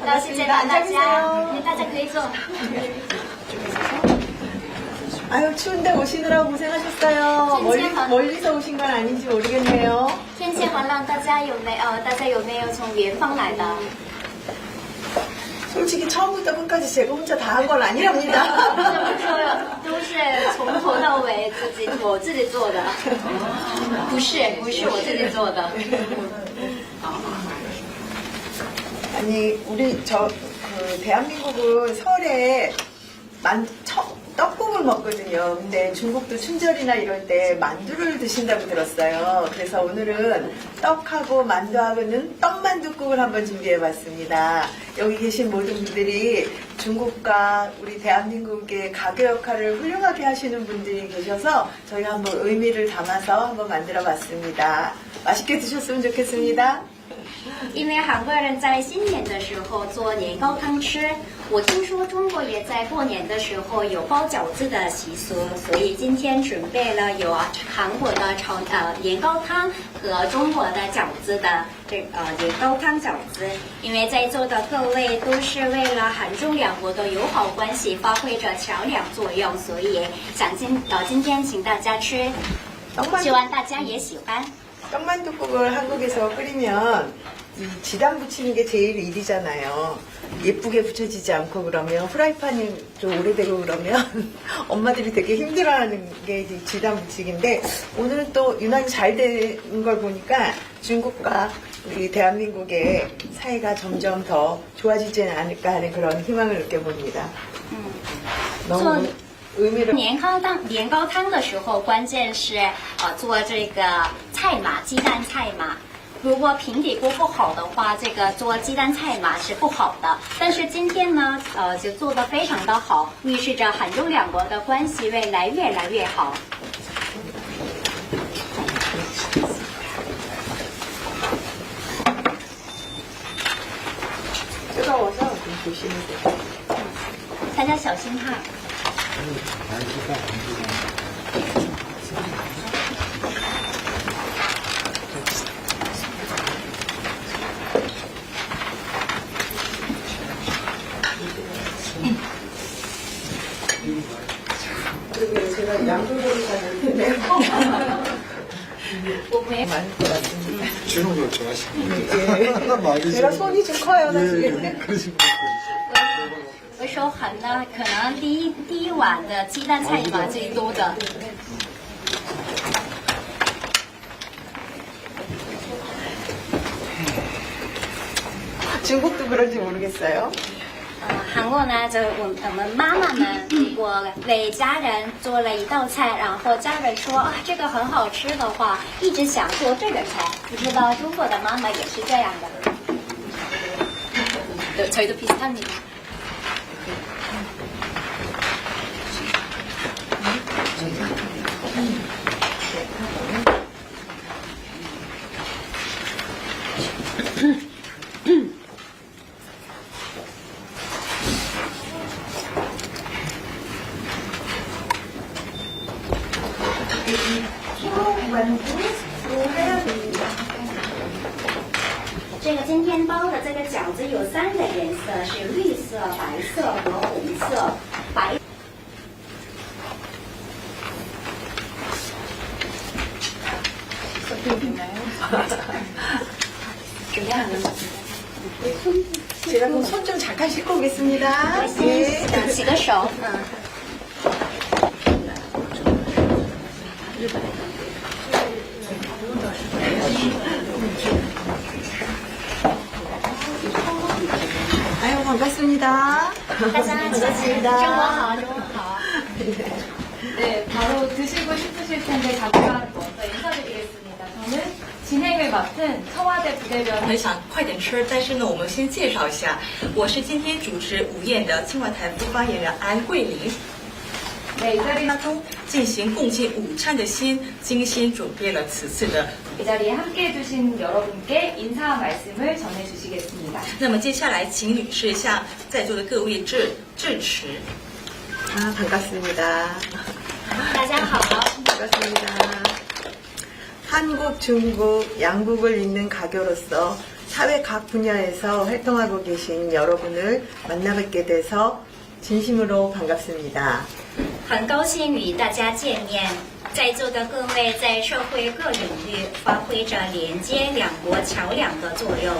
很高兴见到大家，大家可以坐。 아유 추운데 오시느라고 고생하셨어요. 멀리서 오신 건 아닌지 모르겠네요. 天气寒冷，大家有没有从远方来的？ 솔직히 처음부터 끝까지 제가 혼자 다 한 건 아니랍니다. 都是从头到尾我自己做的，不是我自己做的。 아니 우리 대한민국은 설에 떡국을 먹거든요. 근데 중국도 춘절이나 이럴 때 만두를 드신다고 들었어요. 그래서 오늘은 떡하고 만두하고는 떡만두국을 한번 준비해봤습니다. 여기 계신 모든 분들이 중국과 우리 대한민국의 가교 역할을 훌륭하게 하시는 분들이 계셔서 저희가 한번 의미를 담아서 한번 만들어봤습니다. 맛있게 드셨으면 좋겠습니다. 因为韩国人在新年的时候做年糕汤吃，我听说中国也在过年的时候有包饺子的习俗，所以今天准备了有韩国的年糕汤和中国的饺子的年糕汤饺子。因为在座的各位都是为了韩中两国的友好关系发挥着桥梁作用，所以今天请大家吃，希望大家也喜欢。 떡만두국을 한국에서 끓이면 이 지단 붙이는 게 제일 일이잖아요. 예쁘게 붙여지지 않고 그러면 프라이팬이 좀 오래되고 그러면 엄마들이 되게 힘들어하는 게 이제 지단 붙이기인데 오늘은 또 유난히 잘 된 걸 보니까 중국과 우리 대한민국의 사이가 점점 더 좋아지지 않을까 하는 그런 희망을 느껴봅니다. 너무 의미를 年糕汤的时候，关键是做这个菜码，鸡蛋菜码。如果平底锅不好的话，这个做鸡蛋菜码是不好的。但是今天呢，就做得非常的好，预示着韩中两国的关系未来越来越好。 뜨거워서 좀 조심해세요. 大家小心哈。 제가 양조장에 갔는데 많을 것 같습니다. 주는 걸 좋아하시는 제가 손이 좀 커요, 사실. 그러시면 我手很呢，可能第一碗的鸡蛋菜码最多的。 중국도 그런지 모르겠어요. 韩国呢，就我们妈妈们如果为家人做了一道菜，然后家人说啊这个很好吃的话，一直想做这个菜。不知道中国的妈妈也是这样的。 저희도 비슷합니다. 해야 这个今天包的这个饺子有3个颜色，是绿色、白色和红色。白。怎么样？ 제가 그럼 손 좀 잠깐 씻고 오겠습니다. 先洗个手。 아유 반갑습니다. 大家中午好，中午好。 네, 바로 드시고 싶으실 텐데 잠깐 먼저 인사드리겠습니다. 저는 진행을 맡은 청와대 부대변인 很想快点吃，但是呢，我们先介绍一下，我是今天主持午宴的青瓦台副发言人安慧玲。 네, 이 자리 当中进行共进午餐的心，精心准备了此次的。 이 자리에 함께 해주신 여러분께 인사 말씀을 전해주시겠습니다. 那么接下来，请女士向在座的各位致辞。 반갑습니다. 大家好。 반갑습니다. 한국, 중국, 양국을 잇는 가교로서 사회 각 분야에서 활동하고 계신 여러분을 만나 뵙게 돼서 진심으로 반갑습니다. 很高兴与大家见面，在座的各位在社会各领域发挥着连接两国桥梁的作用。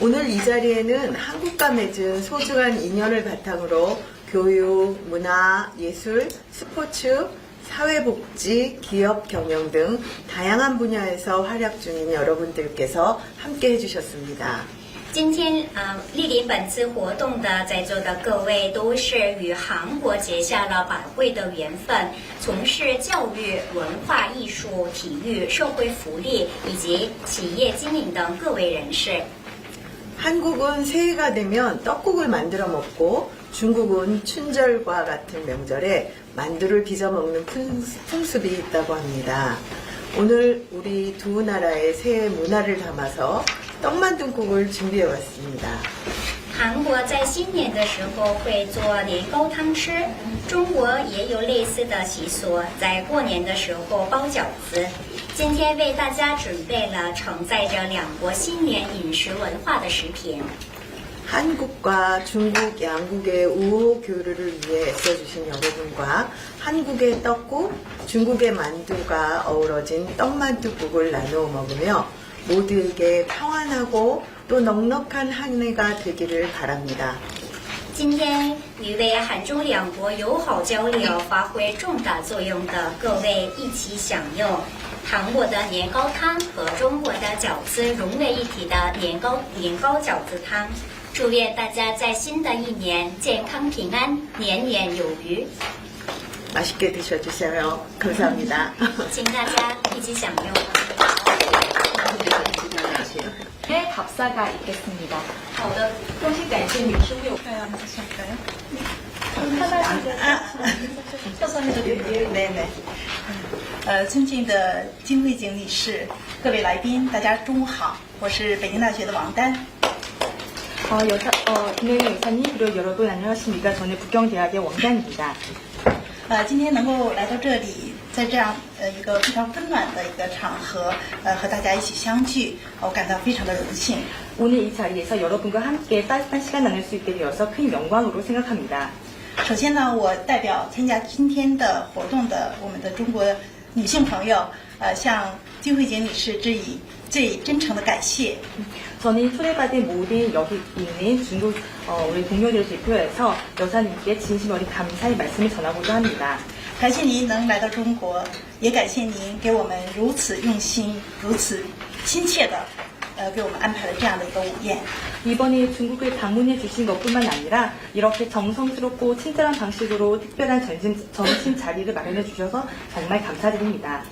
오늘 이 자리에는 한국과 맺은 소중한 인연을 바탕으로 교육, 문화, 예술, 스포츠, 사회복지, 기업 경영 등 다양한 분야에서 활약 중인 여러분들께서 함께 해주셨습니다. 今天莅临本次活动的在座的各位都是与韩国结下了宝贵的缘分，从事教育、文化艺术、体育、社会福利以及企业经营等各位人士。 한국은 새해가 되면 떡국을 만들어 먹고 중국은 춘절과 같은 명절에 만두를 빚어 먹는 풍습이 있다고 합니다. 오늘 우리 두 나라의 새해 문화를 담아서 떡만둣국을 준비해 왔습니다. 韩国在新年的时候会做年糕汤吃，中国也有类似的习俗，在过年的时候包饺子。今天为大家准备了承载着两国新年饮食文化的食品。 한국과 중국 양국의 우호 교류를 위해 애써주신 여러분과 한국의 떡국, 중국의 만두가 어우러진 떡만둣국을 나누어 먹으며 모두에게 평안하고 또 넉넉한 한 해가 되기를 바랍니다. 今天与为韩中两国友好交流发挥重大作用的各位一起享用韩国的年糕汤和中国的饺子融为一体的年糕饺子汤。祝愿大家在新的一年健康平安，年年有余。 맛있게 드셔주세요. 감사합니다. 请大家一起享用。 네, 답사가 있겠습니다. 好的，衷心感谢女士为我 네네. 尊敬的金慧景女士，各位来宾，大家中午好，我是北京大学的王丹。 김혜민 의사님 그리고 여러분 안녕하십니까? 저는 북경대학의 원장입니다. 今天能够来到这里，在这样一个非常温暖的一个场合，和大家一起相聚，我感到非常的荣幸。 오늘 이 자리에서 여러분과 함께 따뜻한 시간 나눌 수 있게 되어서 큰 영광으로 생각합니다. 首先呢，我代表参加今天的活动的我们的中国女性朋友，向金慧景女士致以最真诚的感谢。 저는 초대받은 모든 여기 있는 중국 우리 동료들을 대표해서 여사님께 진심 어린 감사의 말씀을 전하고자 합니다. 感谢您能来到中国，也感谢您给我们如此用心、如此亲切的，给我们安排了这样的一个午宴。 이번에 중국을 방문해 주신 것뿐만 아니라 이렇게 정성스럽고 친절한 방식으로 특별한 점심 자리를 마련해 주셔서 정말 감사드립니다.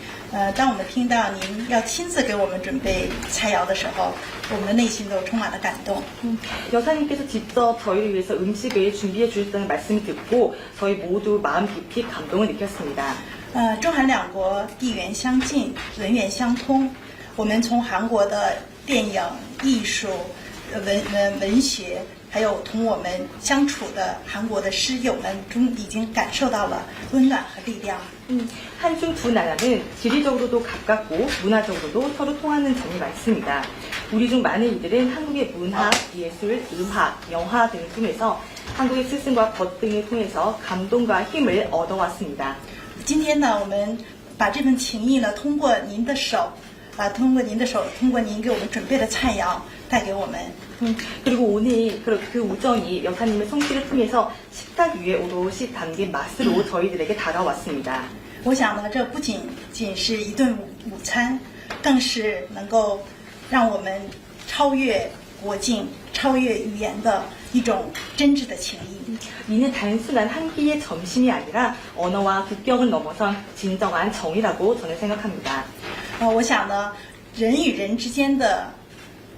当我们听到您要亲自给我们准备菜肴的时候，我们的内心都充满了感动。 여사님께서 직접 저희를 위해서 음식을 준비해 주셨다는 말씀을 듣고 저희 모두 마음 깊이 감동을 느꼈습니다. 中韩两国地缘相近，人缘相通。我们从韩国的电影、艺术、文学，还有同我们相处的韩国的师友们中，已经感受到了温暖和力量。 한중 두 나라는 지리적으로도 가깝고 문화적으로도 서로 통하는 점이 많습니다. 우리 중 많은 이들은 한국의 문화, 예술, 음악, 영화 등을 통해서 한국의 스승과 것 등을 통해서 감동과 힘을 얻어왔습니다. 今天呢，我们把这份情谊呢，通过您的手，通过您给我们准备的菜肴，带给我们。 그리고 오늘 그 우정이 여사님의 솜씨를 통해서 식탁 위에 오롯이 담긴 맛으로 저희들에게 다가왔습니다. 我想呢，这不仅仅是一顿午餐，更是能够让我们超越国境、超越语言的一种真挚的情谊。 이는 단순한 한 끼의 점심이 아니라 언어와 국경을 넘어선 진정한 정이라고 저는 생각합니다. 我想呢，人与人之间的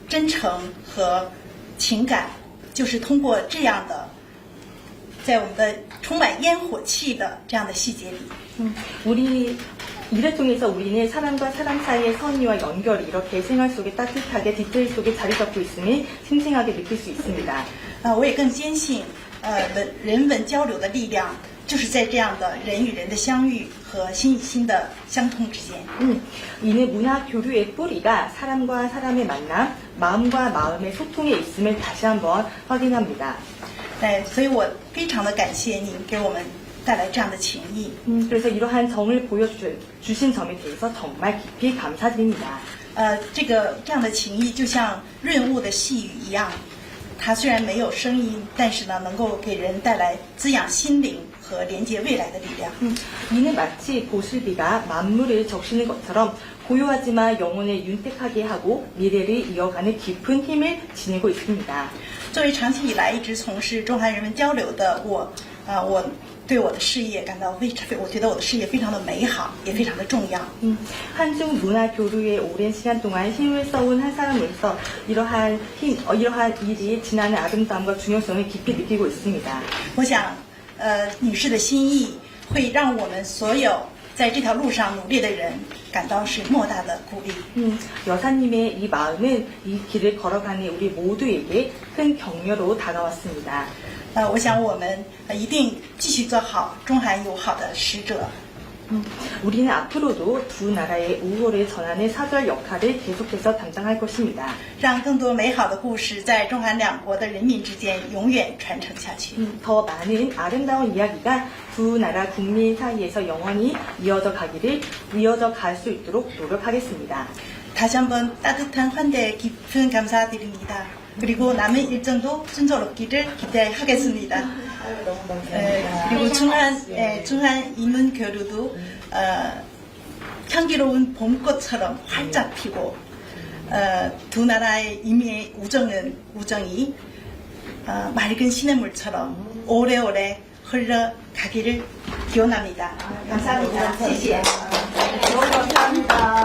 真诚和情感，就是通过这样的，在我们的充满烟火气的这样的细节里。 우리 이를 통해서 우리는 사람과 사람 사이의 선의와 연결이 이렇게 생활 속에 따뜻하게 디테일 속에 자리 잡고 있음을 생생하게 느낄 수 있습니다. 我也更坚信，人文交流的力量就是在这样的人与人的相遇和心与心的相通之间。 이는 문화 교류의 뿌리가 사람과 사람의 만남, 마음과 마음의 소통에 있음을 다시 한번 확인합니다. 所以我非常的感谢您给我们带来这样的情谊。 그래서 이러한 정을 보여주신 점에 대해서 정말 깊이 감사드립니다. 这样的情谊就像润物的细雨一样，它虽然没有声音，但是呢，能够给人带来滋养心灵和连接未来的力量。 이는 마치 보슬비가 만물을 적시는 것처럼 고요하지만 영혼을 윤택하게 하고 미래를 이어가는 깊은 힘을 지니고 있습니다. 作为长期以来一直从事中韩人文交流的我对我的事业感到我觉得我的事业非常的美好，也非常的重要。 한중 문화 교류에 오랜 시간 동안 힘을 써온 한 사람으로서 이러한 일이 지나는 아름다움과 중요성을 깊이 느끼고 있습니다. 我想，女士的心意会让我们所有在这条路上努力的人感到是莫大的鼓励。 여사님의 이 마음은 이 길을 걸어가는 우리 모두에게 큰 격려로 다가왔습니다. 我想我们一定继续做好中韩友好的使者。 우리는 앞으로도 두 나라의 우호를 전하는 사절 역할을 계속해서 담당할 것입니다. 让更多美好的故事在中韩两国的人民之间永远传承下去。 더 많은 아름다운 이야기가 두 나라 국민 사이에서 영원히 이어져 갈 수 있도록 노력하겠습니다. 다시 한번 따뜻한 환대의 깊은 감사드립니다. 그리고 남은 일정도 순조롭기를 기대하겠습니다. 그리고 중한 인문 교류도 향기로운 봄꽃처럼 활짝 피고 두 나라의 이미의 우정이 맑은 시냇물처럼 오래오래 흘러가기를 기원합니다. 감사합니다. 谢谢. 너무 감사합니다.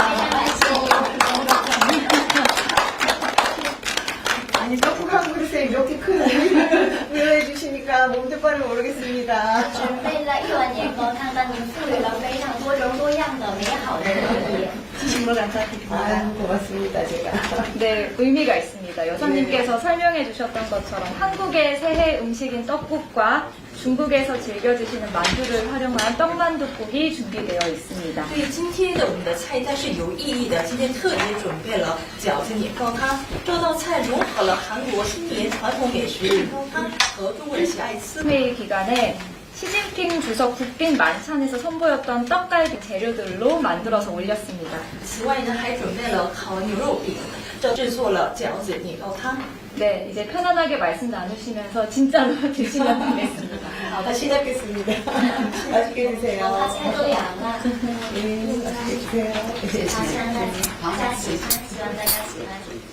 아니, 떡국한 그릇에 이렇게 큰 의미를 부여해 주시니까 몸도 빠를 모르겠습니다. 准备了一碗年糕汤，让您赋予了非常多种多样的美好的意义。 진심으로 감사드립니다. 아, 고맙습니다, 제가. 네, 의미가 있습니다. 여사님께서 설명해 주셨던 것처럼 한국의 새해 음식인 떡국과 중국에서 즐겨 드시는 만두를 활용한 떡만둣국이 준비되어 있습니다. 对，今天的我们的菜单是有意义的。今天特别准备了饺子年糕汤，这道菜融合了韩国新年传统美食年糕汤和中国人喜爱吃。 회의 기간에 시진핑 주석 국빈 만찬에서 선보였던 떡갈비 재료들로 만들어서 올렸습니다. 此外呢，还准备了烤牛肉饼，这制作了饺子年糕汤。 네, 이제 편안하게 말씀 나누시면서 진짜로 드시면 되겠습니다. 好的, 시작했습니다. 맛있게 드세요. 它菜都凉了， 맛있게 드세요. 大家喜欢，希望大家喜欢。